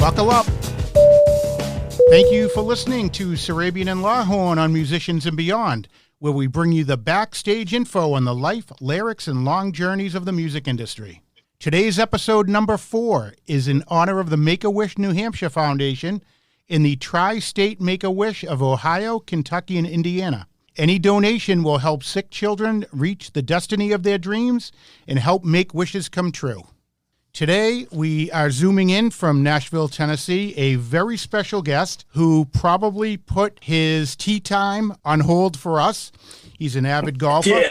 Buckle up. Thank you for listening to Sarabian and Lawhorn on Musicians and Beyond, where we bring you the backstage info on the life, lyrics, and long journeys of the music industry. Today's episode number 4 is in honor of the Make-A-Wish New Hampshire Foundation and the Tri-State Make-A-Wish of Ohio, Kentucky, and Indiana. Any donation will help sick children reach the destiny of their dreams and help make wishes come true. Today, we are zooming in from Nashville, Tennessee, a very special guest who probably put his tea time on hold for us. He's an avid golfer.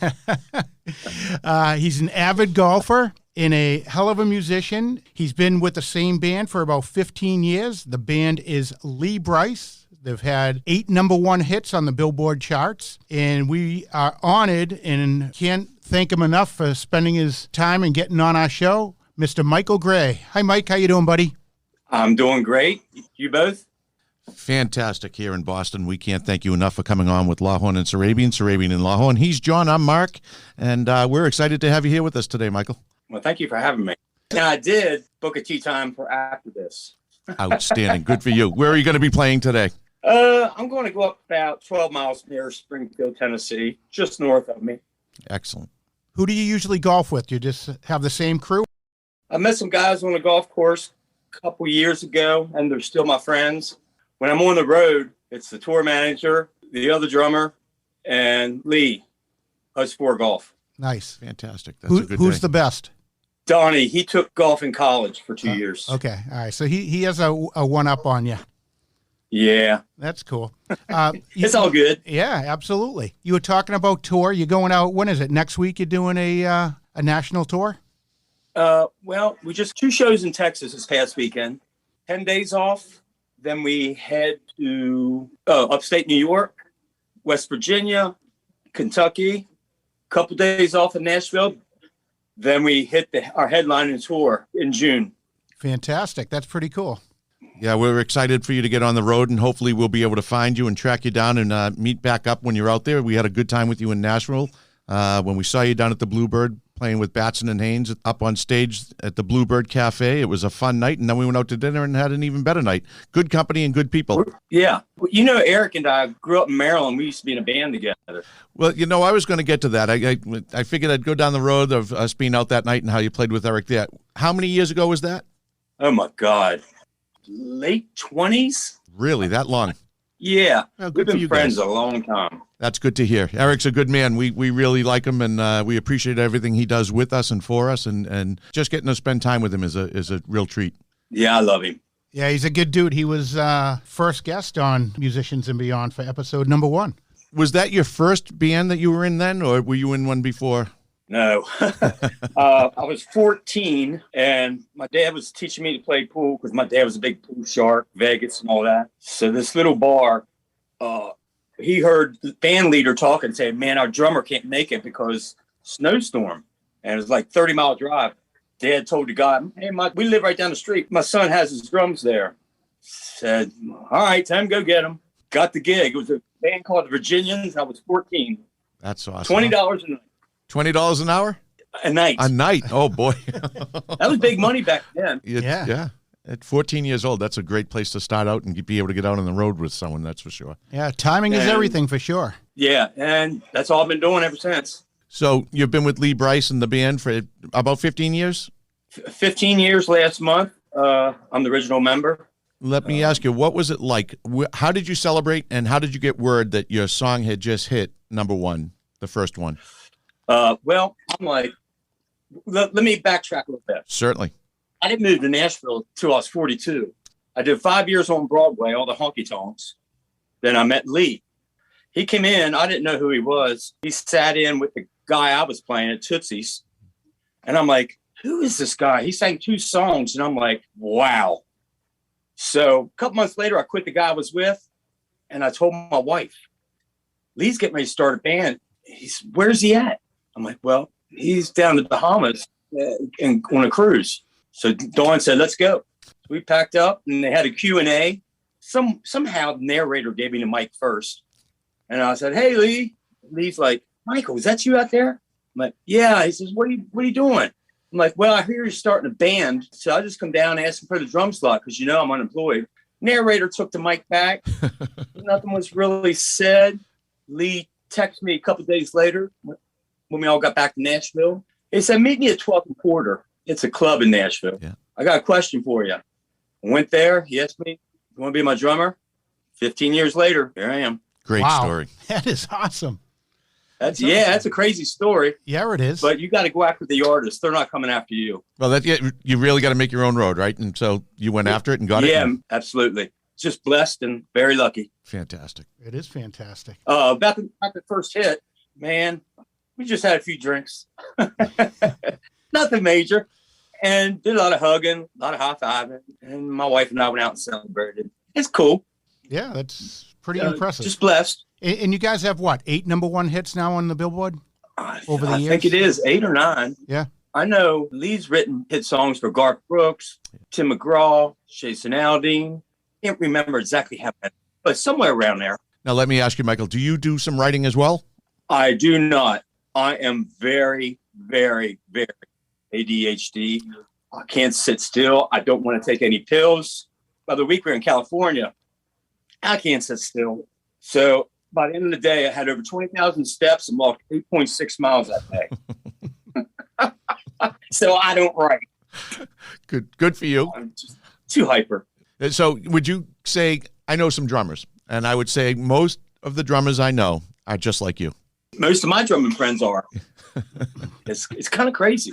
Yeah. He's an avid golfer and a hell of a musician. He's been with the same band for about 15 years. The band is Lee Brice. They've had 8 number 1 hits on the Billboard charts, and we are honored and can't thank him enough for spending his time and getting on our show, Mr. Michael Gray. Hi, Mike. How you doing, buddy? I'm doing great. You both? Fantastic here in Boston. We can't thank you enough for coming on with Lawhorn and Sarabian, Sarabian and Lawhorn. He's John, I'm Mark, and we're excited to have you here with us today, Michael. Well, thank you for having me. And I did book a tea time for after this. Outstanding. Good for you. Where are you going to be playing today? I'm going to go up about 12 miles near Springfield, Tennessee, just north of me. Excellent. Who do you usually golf with? Do you just have the same crew? I met some guys on the golf course a couple years ago, and they're still my friends. When I'm on the road, it's the tour manager, the other drummer, and Lee, us 4 golf. Nice. Fantastic. That's a good Who's day. the best? Dawne, he took golf in college for 2 years. Okay. All right. So he has a one-up on you. Yeah. That's cool. It's all good. Yeah, absolutely. You were talking about tour. You're going out, when is it? Next week you're doing a national tour? Well, we just 2 shows in Texas this past weekend. 10 days off. Then we head to upstate New York, West Virginia, Kentucky. Couple days off in Nashville. Then we hit our headlining tour in June. Fantastic. That's pretty cool. Yeah, we're excited for you to get on the road, and hopefully we'll be able to find you and track you down and meet back up when you're out there. We had a good time with you in Nashville when we saw you down at the Bluebird playing with Batson and Haines up on stage at the Bluebird Cafe. It was a fun night, and then we went out to dinner and had an even better night. Good company and good people. Yeah. You know, Eric and I grew up in Maryland. We used to be in a band together. Well, you know, I was going to get to that. I figured I'd go down the road of us being out that night and how you played with Eric there. How many years ago was that? Oh, my God. Late 20s? Really, that long? Yeah. Well, we've been friends a long time. That's good to hear. Eric's a good man. We really like him, and we appreciate everything he does with us and for us, and just getting to spend time with him is a real treat. Yeah, I love him. Yeah, he's a good dude. He was first guest on Musicians and Beyond for episode number 1. Was that your first band that you were in then, or were you in one before? No. I was 14, and my dad was teaching me to play pool because my dad was a big pool shark, Vegas and all that. So this little bar, he heard the band leader talking and saying, man, our drummer can't make it because snowstorm. And it was like 30-mile drive. Dad told the guy, hey, we live right down the street. My son has his drums there. Said, all right, time to go get him. Got the gig. It was a band called the Virginians. I was 14. That's awesome. $20 a night. $20 an hour? A night. A night. Oh, boy. That was big money back then. Yeah. At 14 years old, that's a great place to start out and be able to get out on the road with someone, that's for sure. Yeah, timing is everything for sure. Yeah, and that's all I've been doing ever since. So you've been with Lee Brice and the band for about 15 years? 15 years last month. I'm the original member. Let me ask you, what was it like? How did you celebrate, and how did you get word that your song had just hit number 1, the first one? Well, I'm like, let me backtrack a little bit. Certainly. I didn't move to Nashville until I was 42. I did 5 years on Broadway, all the honky-tonks. Then I met Lee. He came in. I didn't know who he was. He sat in with the guy I was playing at Tootsie's. And I'm like, who is this guy? He sang 2 songs. And I'm like, wow. So a couple months later, I quit the guy I was with. And I told my wife, Lee's getting ready to start a band. Where's he at? I'm like, well, he's down in the Bahamas and on a cruise. So Dawne said, let's go. So we packed up and they had a Q&A. Somehow the narrator gave me the mic first. And I said, hey, Lee. Lee's like, Michael, is that you out there? I'm like, yeah. He says, what are you doing? I'm like, well, I hear you're starting a band. So I just come down asking for the drum slot because, I'm unemployed. Narrator took the mic back. Nothing was really said. Lee texted me a couple of days later when we all got back to Nashville. He said, meet me at 12th and Porter. It's a club in Nashville. Yeah. I got a question for you. I went there. He asked me, you want to be my drummer? 15 years later, here I am. Great story. That is awesome. That's a crazy story. Yeah, it is. But you got to go after the artists. They're not coming after you. Well, you really got to make your own road, right? And so you went after it and got it. Yeah, absolutely. Just blessed and very lucky. Fantastic. It is fantastic. About the first hit, man, we just had a few drinks. Nothing major. And did a lot of hugging, a lot of high-fiving. And my wife and I went out and celebrated. It's cool. Yeah, that's pretty impressive. Just blessed. And you guys have what, 8 number one hits now on the Billboard over the years? I think it is 8 or 9. Yeah. I know Lee's written hit songs for Garth Brooks, Tim McGraw, Jason Aldean. Can't remember exactly how many, but somewhere around there. Now, let me ask you, Michael, do you do some writing as well? I do not. I am very, very, very ADHD. I can't sit still. I don't want to take any pills. The other week we were in California. I can't sit still. So by the end of the day, I had over 20,000 steps and walked 8.6 miles that day. So I don't write. Good for you. I'm just too hyper. So would you say, I know some drummers, and I would say most of the drummers I know are just like you. Most of my drumming friends are. It's kind of crazy.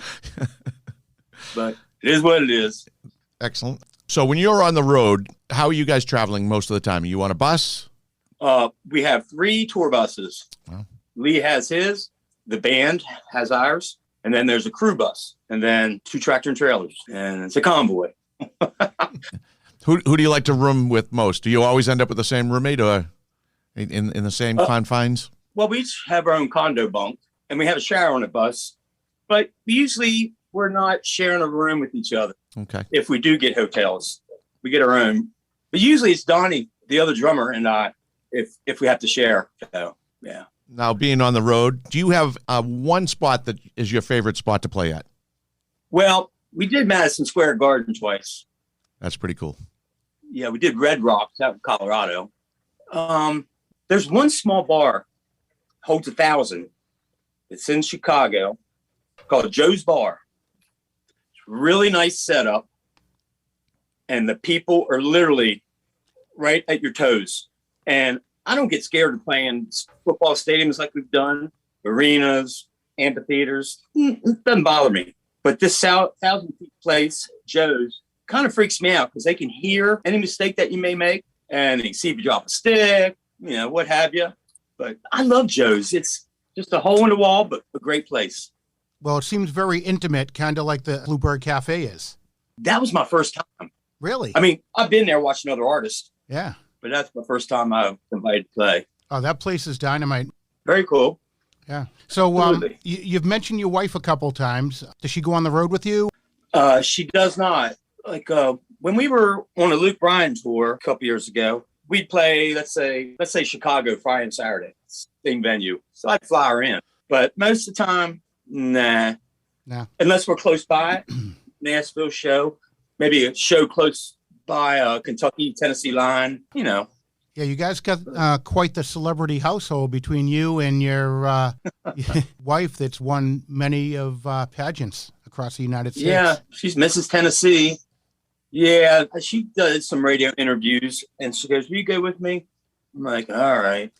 But it is what it is. Excellent. So when you're on the road, how are you guys traveling most of the time? Are you on a bus? We have 3 tour buses. Wow. Lee has his, the band has ours, and then there's a crew bus, and then 2 tractor and trailers, and it's a convoy. Who do you like to room with most? Do you always end up with the same roommate or in the same confines? Well, we each have our own condo bunk, and we have a shower on the bus, but usually we're not sharing a room with each other. Okay. If we do get hotels, we get our own. But usually it's Dawne, the other drummer, and I, if we have to share. So, yeah. Now, being on the road, do you have one spot that is your favorite spot to play at? Well, we did Madison Square Garden twice. That's pretty cool. Yeah, we did Red Rocks out in Colorado. There's one small bar, holds 1,000. It's in Chicago, called Joe's Bar. It's really nice setup, and the people are literally right at your toes. And I don't get scared of playing football stadiums like we've done, arenas, amphitheaters. It doesn't bother me. But this 1,000-seat place, Joe's, kind of freaks me out because they can hear any mistake that you may make, and they can see if you drop a stick, what have you. But I love Joe's. It's just a hole in the wall, but a great place. Well, it seems very intimate, kind of like the Bluebird Cafe is. That was my first time. Really? I mean, I've been there watching other artists. Yeah. But that's my first time I was invited to play. Oh, that place is dynamite. Very cool. Yeah. So you've mentioned your wife a couple times. Does she go on the road with you? She does not. Like when we were on a Luke Bryan tour a couple years ago, we'd play, let's say Chicago Friday and Saturday, same venue. So I'd fly her in. But most of the time, nah. Unless we're close by, Nashville show, maybe a show close by Kentucky, Tennessee line, Yeah, you guys got quite the celebrity household between you and your wife that's won many of pageants across the United States. Yeah, she's Mrs. Tennessee. Yeah, she does some radio interviews, and she goes, will you go with me? I'm like, all right.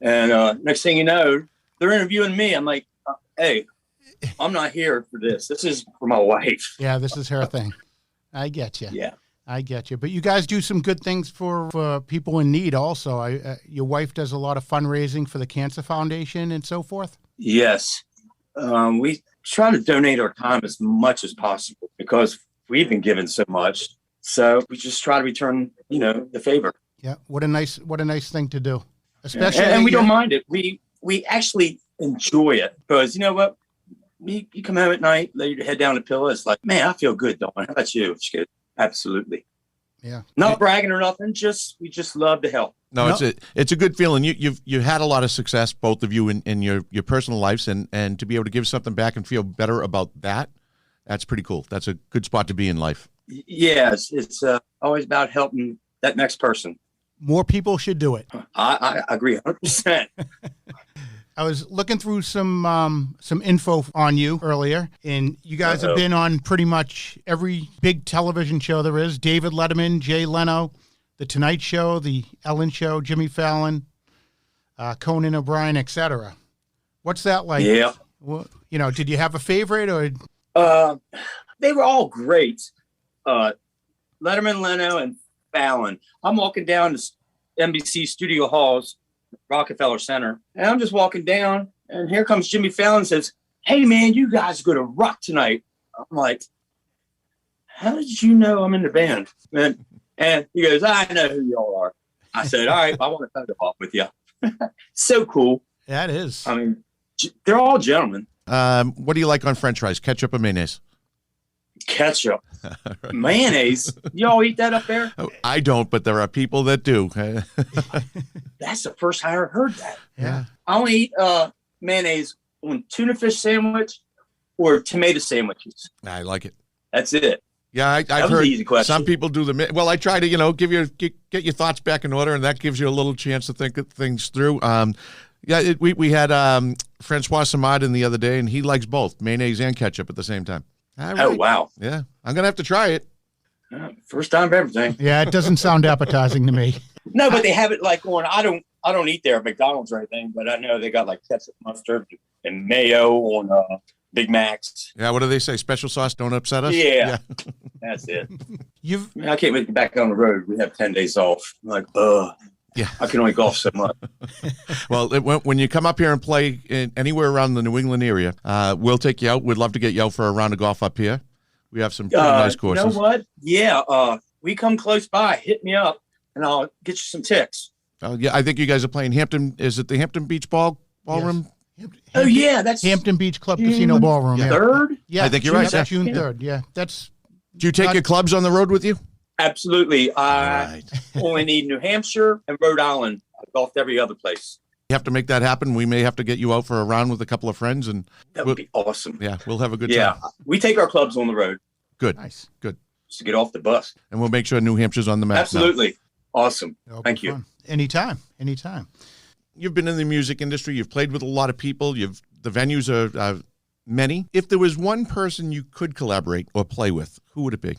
And next thing you know, they're interviewing me. I'm like, hey, I'm not here for this. This is for my wife. Yeah, this is her thing. I get you. Yeah. I get you. But you guys do some good things for people in need also. Your wife does a lot of fundraising for the Cancer Foundation and so forth? Yes. We try to donate our time as much as possible because we've been given so much. So we just try to return, the favor. Yeah. What a nice thing to do. Especially, and we don't mind it. We actually enjoy it because you know what? You come home at night, lay your head down the pillow. It's like, man, I feel good, Dawne. How about you? She goes, absolutely. Yeah. Not bragging or nothing. We just love to help. No, it's a good feeling. You've had a lot of success, both of you, in your personal lives, and to be able to give something back and feel better about that, That's pretty cool. That's a good spot to be in life. Yes, it's always about helping that next person. More people should do it. I agree 100%. I was looking through some info on you earlier, and you guys have been on pretty much every big television show there is. David Letterman, Jay Leno, The Tonight Show, The Ellen Show, Jimmy Fallon, Conan O'Brien, etc. What's that like? Yeah. Well, did you have a favorite or? They were all great. Letterman, Leno, and Fallon. I'm walking down to NBC Studio Halls, Rockefeller Center, and I'm just walking down, and here comes Jimmy Fallon and says, "Hey, man, you guys are going to rock tonight." I'm like, "How did you know I'm in the band?" And he goes, "I know who y'all are." I said, "All right, I want to photo op with you." So cool. That is. I mean, they're all gentlemen. What do you like on French fries? Ketchup or mayonnaise? Ketchup. Mayonnaise. Y'all eat that up there? I don't, but there are people that do. That's the first time I ever heard that. Yeah. I only eat mayonnaise on tuna fish sandwich or tomato sandwiches. I like it. That's it. Yeah, I've was heard an easy question. Some people do well, I try to, get your thoughts back in order, and that gives you a little chance to think things through. We had Francoix Simard in the other day, and he likes both mayonnaise and ketchup at the same time. Right. Oh, wow. Yeah, I'm going to have to try it. First time for everything. Yeah, it doesn't sound appetizing to me. No, but they have it like on, I don't eat there at McDonald's or anything, but I know they got like ketchup, mustard, and mayo on Big Macs. Yeah, what do they say? Special sauce, don't upset us? Yeah. That's it. I can't make it back on the road. We have 10 days off. I'm like, yeah, I can only golf so much. Well, when you come up here and play anywhere around the New England area, we'll take you out. We'd love to get you out for a round of golf up here. We have some pretty nice courses. You know what? Yeah, we come close by. Hit me up, and I'll get you some ticks. Oh, yeah, I think you guys are playing Hampton. Is it the Hampton Beach Ballroom? Yes. That's Hampton Beach Club Casino Ballroom. Yeah. 3rd? Yeah, I think you're right. That's June 3rd. Yeah, that's. Do you take your clubs on the road with you? Absolutely. I only need New Hampshire and Rhode Island. I golfed every other place. You have to make that happen. We may have to get you out for a round with a couple of friends, and that would be awesome. Yeah, we'll have a good time. Yeah, we take our clubs on the road. Good. Nice. Good. Just to get off the bus. And we'll make sure New Hampshire's on the map. Absolutely. Now. Awesome. Thank you. Fun. Anytime. You've been in the music industry. You've played with a lot of people. The venues are many. If there was one person you could collaborate or play with, who would it be?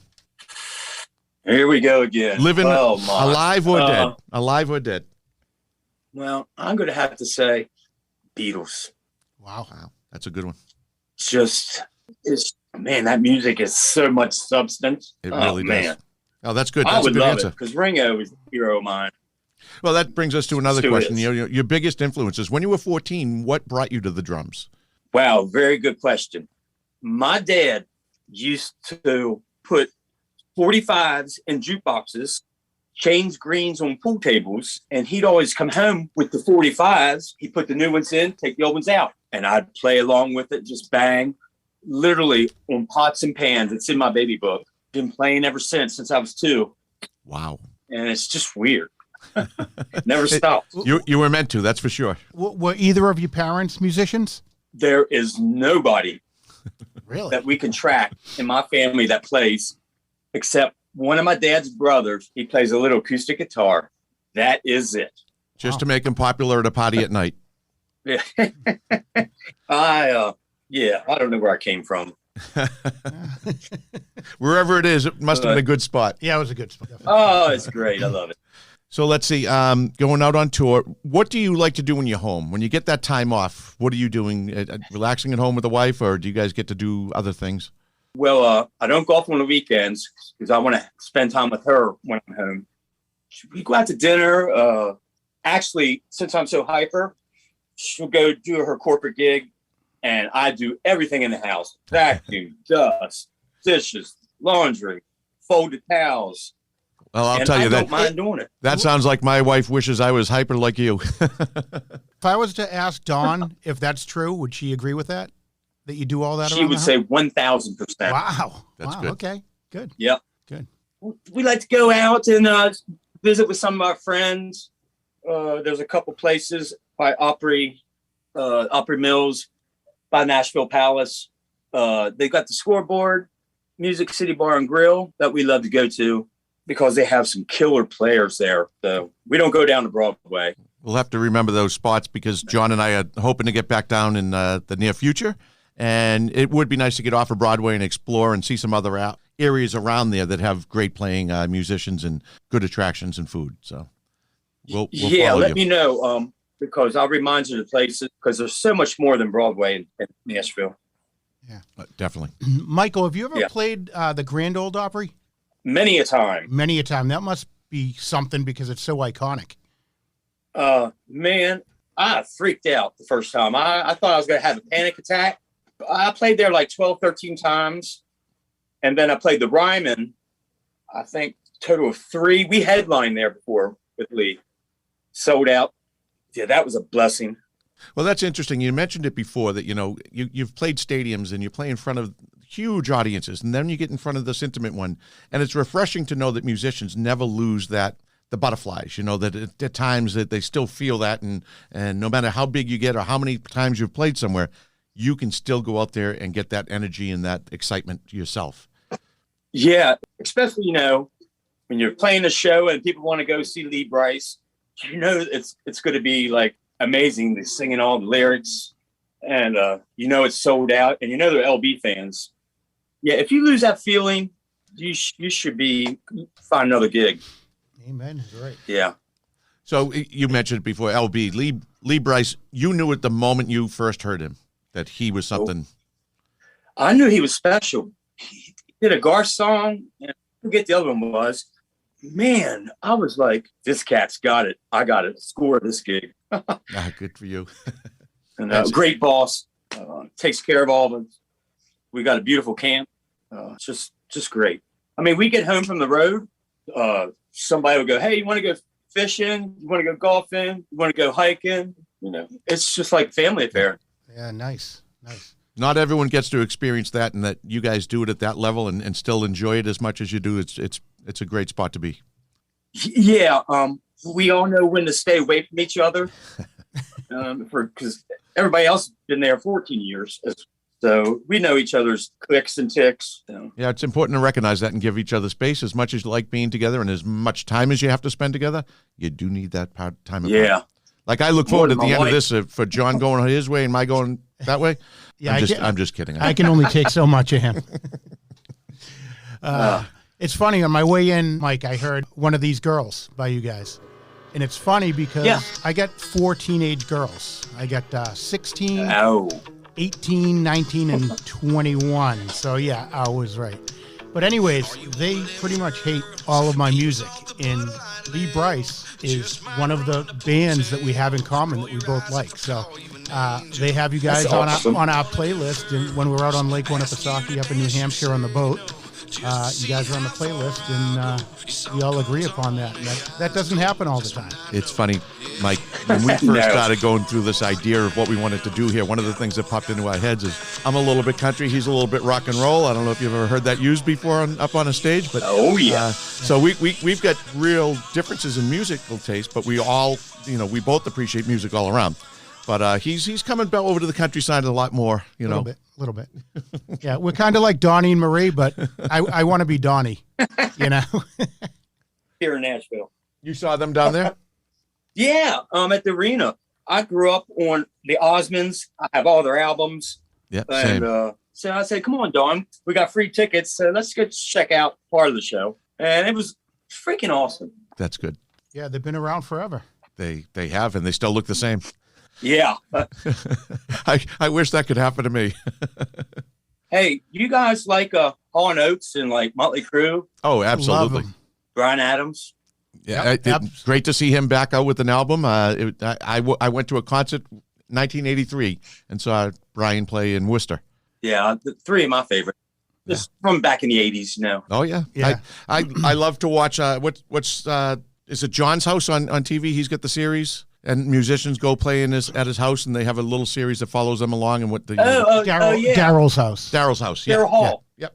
Here we go again. Living, alive or dead? Alive or dead? Well, I'm going to have to say Beatles. Wow. That's a good one. Man, that music is so much substance. It really does. Man. Oh, that's good. I That's would a good love answer. it because Ringo is a hero of mine. Well, that brings us to another Still question. is. Your biggest influences. When you were 14, what brought you to the drums? Wow, very good question. My dad used to put 45s in jukeboxes, change greens on pool tables, and he'd always come home with the 45s. He'd put the new ones in, take the old ones out, and I'd play along with it, just bang, literally on pots and pans. It's in my baby book. Been playing ever since I was 2. Wow. And it's just weird. Never stopped. You were meant to, that's for sure. Were either of your parents musicians? There is nobody really that we can track in my family that plays, except one of my dad's brothers. He plays a little acoustic guitar. That is it. Just to make him popular at a party at night. Yeah. I don't know where I came from. Wherever it is, it must have been a good spot. Yeah, it was a good spot. Oh, it's great. I love it. So let's see, going out on tour, what do you like to do when you're home? When you get that time off, what are you doing? Relaxing at home with the wife, or do you guys get to do other things? Well, I don't golf on the weekends because I want to spend time with her when I'm home. We go out to dinner. Actually, since I'm so hyper, she'll go do her corporate gig, and I do everything in the house. Vacuum, dust, dishes, laundry, folded towels. Well, I'll tell you that. I don't mind doing it. That sounds like my wife wishes I was hyper like you. If I was to ask Dawne if that's true, would she agree with that? That you do all that? She would say 1,000%. Wow. That's good. Okay. Good. Yep. Good. We like to go out and visit with some of our friends. There's a couple places by Opry Mills, by Nashville Palace. They got the Scoreboard, Music City Bar and Grill that we love to go to because they have some killer players there. So we don't go down to Broadway. We'll have to remember those spots because John and I are hoping to get back down in the near future. And it would be nice to get off of Broadway and explore and see some other areas around there that have great playing musicians and good attractions and food. So we'll let me know because I'll remind you of the places because there's so much more than Broadway in Nashville. Yeah, definitely. Michael, have you ever played the Grand Ole Opry? Many a time. Many a time. That must be something because it's so iconic. Man, I freaked out the first time. I thought I was going to have a panic attack. I played there like 12, 13 times. And then I played the Ryman, I think total of 3. We headlined there before with Lee. Sold out. Yeah, that was a blessing. Well, that's interesting. You mentioned it before that, you've played stadiums and you play in front of huge audiences, and then you get in front of this intimate one. And it's refreshing to know that musicians never lose the butterflies, that at times that they still feel that. And no matter how big you get or how many times you've played somewhere, you can still go out there and get that energy and that excitement yourself. Yeah, especially, when you're playing a show and people want to go see Lee Brice, it's going to be like amazing. They're singing all the lyrics and, it's sold out and they're LB fans. Yeah, if you lose that feeling, you should find another gig. Amen. Right. Yeah. So you mentioned it before, LB, Lee Brice, you knew at the moment you first heard him that he was something. I knew he was special. He did a Garth song, and I forget the other one was. Man, I was like, this cat's got it. I got to score this gig. Good for you. And great boss, takes care of all of us. We got a beautiful camp. Just great. I mean, we get home from the road. Somebody would go, hey, you want to go fishing? You want to go golfing? You want to go hiking? It's just like family affair. Yeah, nice. Not everyone gets to experience that, and that you guys do it at that level and still enjoy it as much as you do. It's a great spot to be. Yeah, we all know when to stay away from each other because everybody else has been there 14 years. So we know each other's clicks and ticks. Yeah, it's important to recognize that and give each other space. As much as you like being together and as much time as you have to spend together, you do need that time apart. Yeah. Like I look forward at the end of this for John going his way and my going that way. Yeah, I'm just kidding. I can only take so much of him. It's funny, on my way in, Mike, I heard one of these girls by you guys. And it's funny because I got 4 teenage girls. I got 16, 18, 19, and 21. So, yeah, I was right. But anyways, they pretty much hate all of my music. And Lee Brice is one of the bands that we have in common that we both like. So they have you guys on our playlist. And when we're out on Lake Winnipesaukee up in New Hampshire on the boat, you guys are on the playlist, and we all agree upon that. And that doesn't happen all the time. It's funny, Mike, when we first started going through this idea of what we wanted to do here, one of the things that popped into our heads is I'm a little bit country, he's a little bit rock and roll. I don't know if you've ever heard that used before up on a stage, but so we've got real differences in musical taste, but we all, we both appreciate music all around. But he's coming back over to the countryside a lot more, A little bit. Yeah, we're kind of like Dawne and Marie, but I want to be Dawne, Here in Nashville. You saw them down there? Yeah, at the arena. I grew up on the Osmonds. I have all their albums. Yeah, same. So I said, come on, Dawne. We got free tickets. So let's go check out part of the show. And it was freaking awesome. That's good. Yeah, they've been around forever. They have, and they still look the same. Yeah. I wish that could happen to me. Hey, you guys like Hall & Oates and like Motley Crue? Oh, absolutely. Bryan Adams? Yeah, great to see him back out with an album. I went to a concert 1983 and saw Bryan play in Worcester. Yeah, the 3 of my favorite. Just from back in the 80s, Oh, yeah. I love to watch, is it John's House on TV? He's got the series. And musicians go play at his house, and they have a little series that follows them along. And what the Daryl's house. Daryl's house. Daryl Hall. Yeah.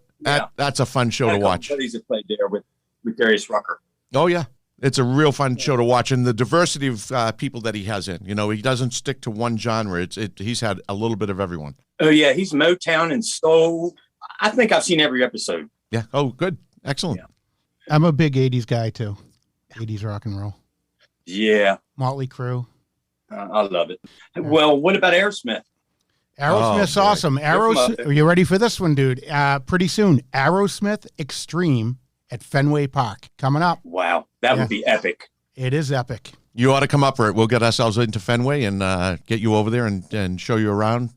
That's a fun show to watch. Buddies that played there with Darius Rucker. Oh yeah, it's a real fun show to watch, and the diversity of people that he has in. He doesn't stick to one genre. He's had a little bit of everyone. Oh yeah, he's Motown and soul. I think I've seen every episode. Yeah. Oh, good. Excellent. Yeah. I'm a big 80s guy, too. 80s rock and roll. Yeah. Motley Crue. I love it. Well, what about Aerosmith? Aerosmith's awesome. Are you ready for this one, dude? Pretty soon, Aerosmith Extreme at Fenway Park coming up. Wow, that would be epic. It is epic. You ought to come up for it. We'll get ourselves into Fenway and get you over there and show you around,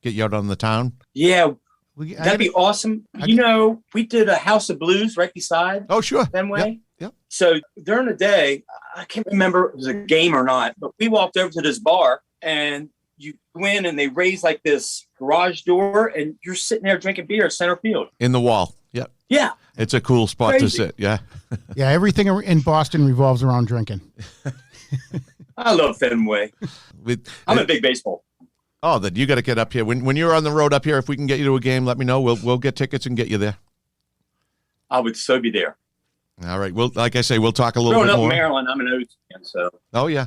get you out on the town. Yeah, that'd be awesome. We did a House of Blues right beside. Oh, sure. Fenway. Yep. So during the day, I can't remember if it was a game or not, but we walked over to this bar and you go in and they raise like this garage door and you're sitting there drinking beer at center field. In the wall. Yep. Yeah. It's a cool spot to sit. Yeah. Yeah. Everything in Boston revolves around drinking. I love Fenway. I'm a big baseball. Oh, then you got to get up here. When you're on the road up here, if we can get you to a game, let me know. We'll get tickets and get you there. I would so be there. All right. Well, like I say, we'll talk a little bit more. Growing up in Maryland, I'm an O's fan, so. Oh, yeah.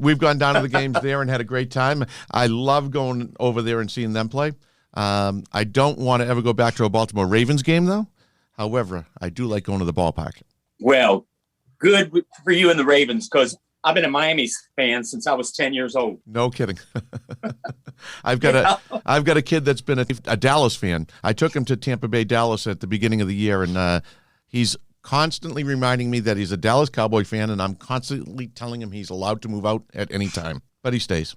We've gone down to the games there and had a great time. I love going over there and seeing them play. I don't want to ever go back to a Baltimore Ravens game, though. However, I do like going to the ballpark. Well, good for you and the Ravens, because I've been a Miami fan since I was 10 years old. No kidding. I've got a kid that's been a Dallas fan. I took him to Tampa Bay, Dallas at the beginning of the year, and he's constantly reminding me that he's a Dallas Cowboy fan, and I'm constantly telling him he's allowed to move out at any time, but he stays.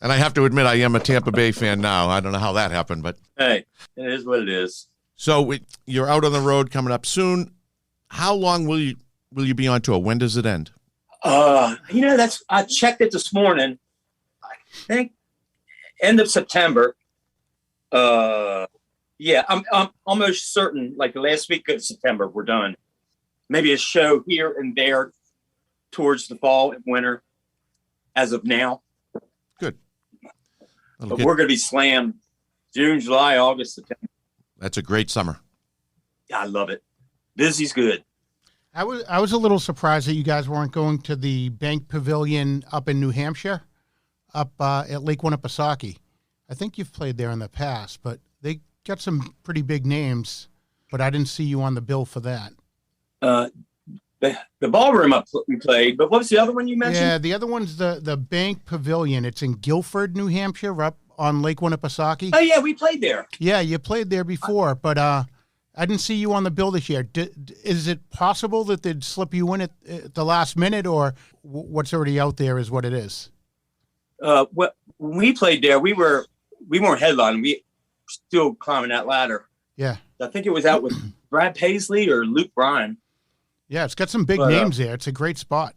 And I have to admit, I am a Tampa Bay fan now. I don't know how that happened, but hey, it is what it is. So you're out on the road coming up soon. How long will you be on tour? When does it end? I checked it this morning. I think end of September. Yeah, I'm almost certain. Like the last week of September, we're done. Maybe a show here and there towards the fall and winter. As of now, good. But we're going to be slammed June, July, August, September. That's a great summer. I love it. Busy's good. I was a little surprised that you guys weren't going to the Bank Pavilion up in New Hampshire, up at Lake Winnipesaukee. I think you've played there in the past, but they got some pretty big names, but I didn't see you on the bill for that. The ballroom we played, but what was the other one you mentioned? Yeah, the other one's the Bank Pavilion. It's in Guilford, New Hampshire, up on Lake Winnipesaukee. Oh, yeah, we played there. Yeah, you played there before, but I didn't see you on the bill this year. Is it possible that they'd slip you in at the last minute, or what's already out there is what it is? When we played there, we weren't headlining. We were still climbing that ladder. Yeah. I think it was out with Brad Paisley or Luke Bryan. Yeah, it's got some big names there. It's a great spot.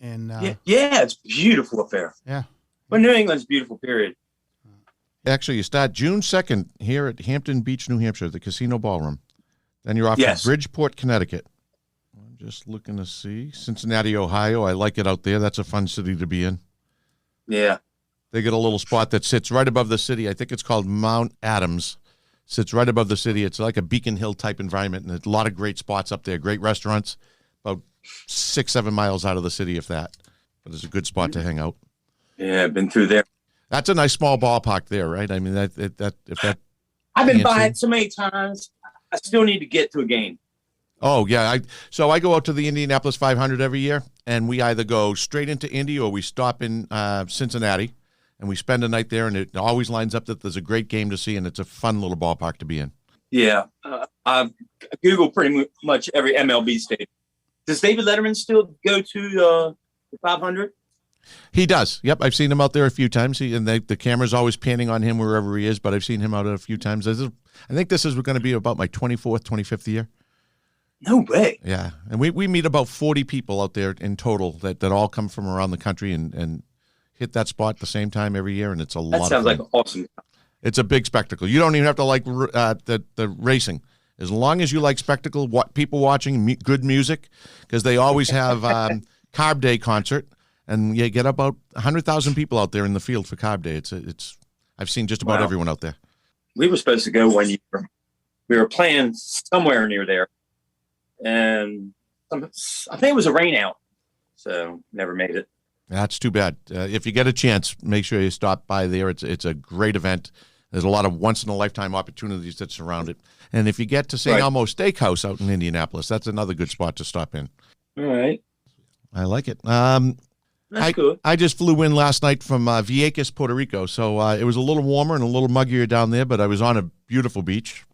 And yeah, it's beautiful up there. Yeah. But New England's beautiful, period. Actually, you start June 2nd here at Hampton Beach, New Hampshire, the Casino Ballroom. Then you're off to Bridgeport, Connecticut. I'm just looking to see. Cincinnati, Ohio. I like it out there. That's a fun city to be in. Yeah. They get a little spot that sits right above the city. I think it's called Mount Adams. Sits right above the city. It's like a Beacon Hill type environment, and there's a lot of great spots up there, great restaurants, about 6-7 miles out of the city, if that. But it's a good spot to hang out. Yeah, I've been through there. That's a nice small ballpark there, right? I mean, if that. I've been by it so many times. I still need to get to a game. Oh yeah, so I go out to the Indianapolis 500 every year, and we either go straight into Indy or we stop in Cincinnati. And we spend a night there, and it always lines up that there's a great game to see, and it's a fun little ballpark to be in. Yeah. I've Googled pretty much every MLB stadium. Does David Letterman still go to the 500? He does. Yep, I've seen him out there a few times. The camera's always panning on him wherever he is, but I've seen him out a few times. I think this is going to be about my 24th, 25th year. No way. Yeah, and we meet about 40 people out there in total that all come from around the country and hit that spot at the same time every year, and it's a lot of fun. That sounds like awesome. It's a big spectacle. You don't even have to like the racing. As long as you like spectacle, people watching, good music, because they always have Carb Day concert, and you get about 100,000 people out there in the field for Carb Day. It's I've seen just about everyone out there. We were supposed to go one year. We were playing somewhere near there, and I think it was a rain out, so never made it. That's too bad. If you get a chance, make sure you stop by there. It's a great event. There's a lot of once-in-a-lifetime opportunities that surround it. And if you get to St. Elmo Steakhouse out in Indianapolis, that's another good spot to stop in. All right. I like it. That's good. I just flew in last night from Vieques, Puerto Rico, so it was a little warmer and a little muggier down there, but I was on a beautiful beach.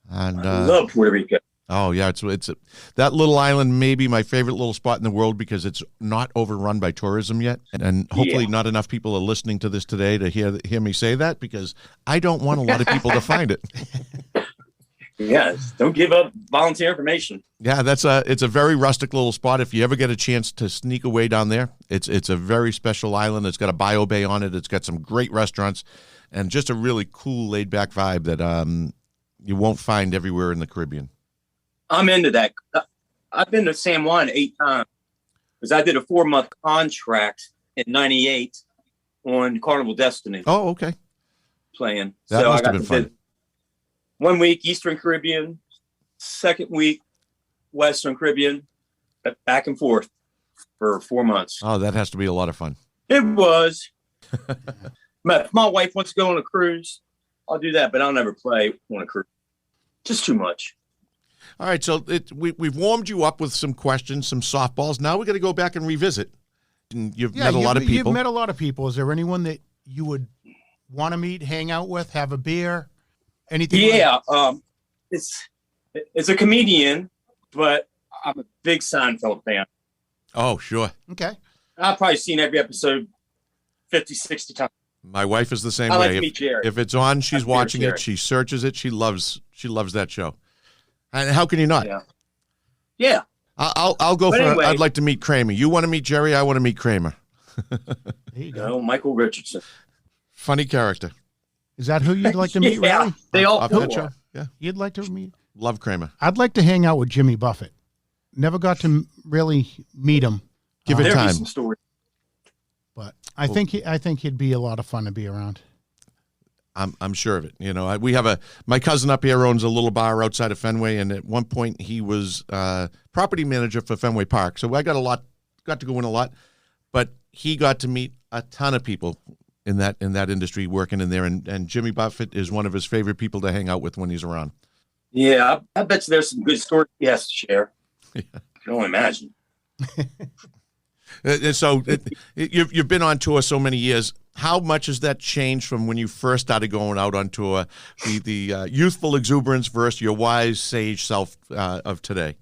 And I love Puerto Rico. Oh, yeah, that little island may be my favorite little spot in the world because it's not overrun by tourism yet. And hopefully not enough people are listening to this today to hear me say that, because I don't want a lot of people to find it. Yes, don't give up volunteer information. Yeah, it's a very rustic little spot. If you ever get a chance to sneak away down there, it's a very special island. It's got a bio bay on it. It's got some great restaurants and just a really cool, laid-back vibe that you won't find everywhere in the Caribbean. I'm into that. I've been to San Juan 8 times because I did a 4-month contract in '98 on Carnival Destiny. Oh, okay. Playing. That so must I have been fun. 1 week Eastern Caribbean, 2nd week Western Caribbean, back and forth for 4 months. Oh, that has to be a lot of fun. It was. If my wife wants to go on a cruise, I'll do that, but I'll never play on a cruise. Just too much. All right, so we've warmed you up with some questions, some softballs. Now we're going to go back and revisit. And you've met a lot of people. You've met a lot of people. Is there anyone that you would want to meet, hang out with, have a beer, anything? Yeah, it's a comedian, but I'm a big Seinfeld fan. Oh, sure. Okay. I've probably seen every episode 50, 60 times. My wife is the same I way. like to meet Jerry. If it's on, she's watching it. She searches it. She loves that show. And how can you not? Yeah. I'll go Anyway, I'd like to meet Kramer. You want to meet Jerry? I want to meet Kramer. There you go. No, Michael Richardson. Funny character. Is that who you'd like to meet, Yeah, Riley? they all Off do. that show? Yeah. You'd like to meet? Love Kramer. I'd like to hang out with Jimmy Buffett. Never got to really meet him. Give it There'll be time. some stories. But I think he'd be a lot of fun to be around. I'm sure of it. You know, we have my cousin up here owns a little bar outside of Fenway, and at one point he was property manager for Fenway Park. So I got to go in a lot, but he got to meet a ton of people in that industry working in there, and Jimmy Buffett is one of his favorite people to hang out with when he's around. Yeah, I bet you there's some good stories he has to share. Yeah. I can only imagine. And so you've been on tour so many years. How much has that changed from when you first started going out on tour, the youthful exuberance versus your wise, sage self of today?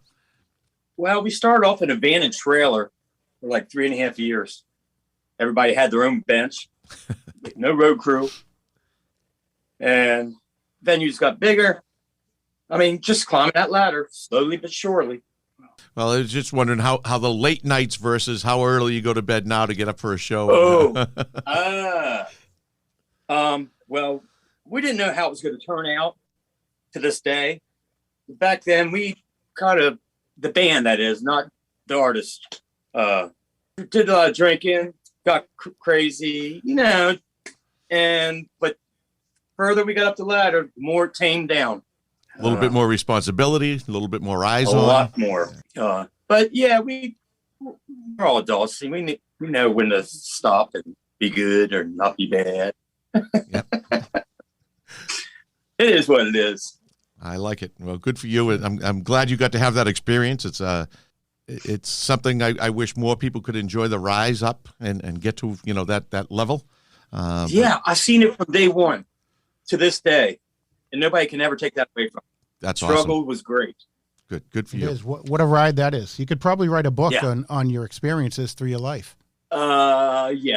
Well, we started off in a van and trailer for like 3.5 years. Everybody had their own bench, no road crew. And venues got bigger. I mean, just climbing that ladder, slowly but surely. Well, I was just wondering how the late nights versus how early you go to bed now to get up for a show. Well, we didn't know how it was going to turn out to this day. Back then, we kind of, the band that is, not the artist, did a lot of drinking, got crazy, you know, but further we got up the ladder, the more it tamed down. A little bit more responsibility, a little bit more eyes on. A lot more. But yeah, we're all adults. We know when to stop and be good or not be bad. Yep. It is what it is. I like it. Well, good for you. I'm glad you got to have that experience. It's something I wish more people could enjoy, the rise up and get to, you know, that level. I've seen it from day one to this day. And nobody can ever take that away from me. That's Struggle awesome. Was great. Good for you. It is. What a ride that is. You could probably write a book on your experiences through your life. Yeah.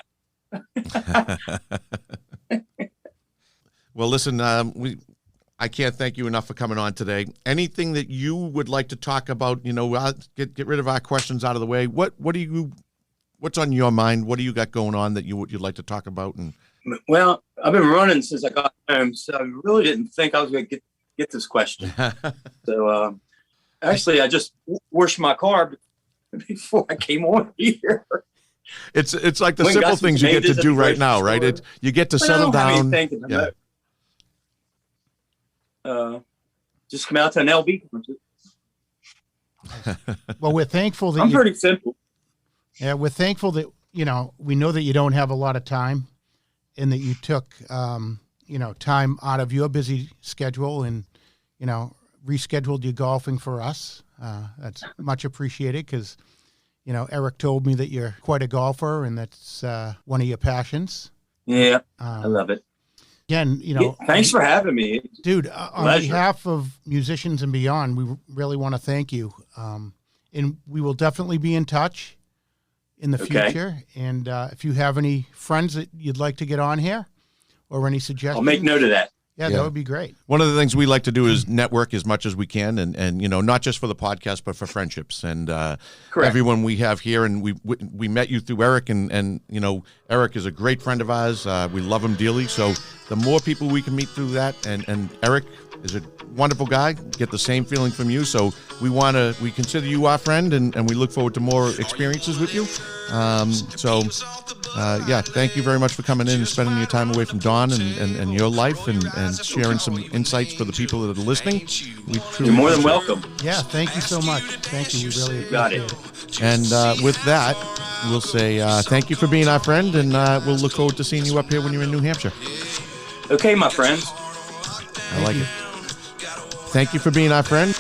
Well, listen, I can't thank you enough for coming on today. Anything that you would like to talk about, you know, get rid of our questions out of the way. What's on your mind? What do you got going on that you'd like to talk about? And well, I've been running since I got home, so I really didn't think I was going to get this question. So, actually, I just washed my car before I came on here. It's like the simple things you get to do right now, right? You get to settle down. Just come out to an LB concert. Well, we're thankful that I'm pretty simple. Yeah, we're thankful that you know, we know that you don't have a lot of time and that you took, you know, time out of your busy schedule and, you know, rescheduled your golfing for us. That's much appreciated because, you know, Eric told me that you're quite a golfer and that's one of your passions. Yeah, I love it. Again, you know, thanks for having me. Dude, on behalf of Musicians and Beyond, we really want to thank you. And we will definitely be in touch in the future. And if you have any friends that you'd like to get on here or any suggestions, I'll make note of that. Yeah, that would be great. One of the things we like to do is network as much as we can, and you know, not just for the podcast, but for friendships. And everyone we have here, and we met you through Eric, and you know, Eric is a great friend of ours. We love him dearly. So the more people we can meet through that, and Eric is a wonderful guy. Get the same feeling from you. So we consider you our friend, and we look forward to more experiences with you. Yeah, thank you very much for coming in and spending your time away from Dawne and your life and sharing some insights for the people that are listening. You're more than welcome. Yeah, thank you so much. Thank you. We really appreciate it. And with that, we'll say thank you for being our friend, and we'll look forward to seeing you up here when you're in New Hampshire. Okay, my friends. I like it. Thank you for being our friend.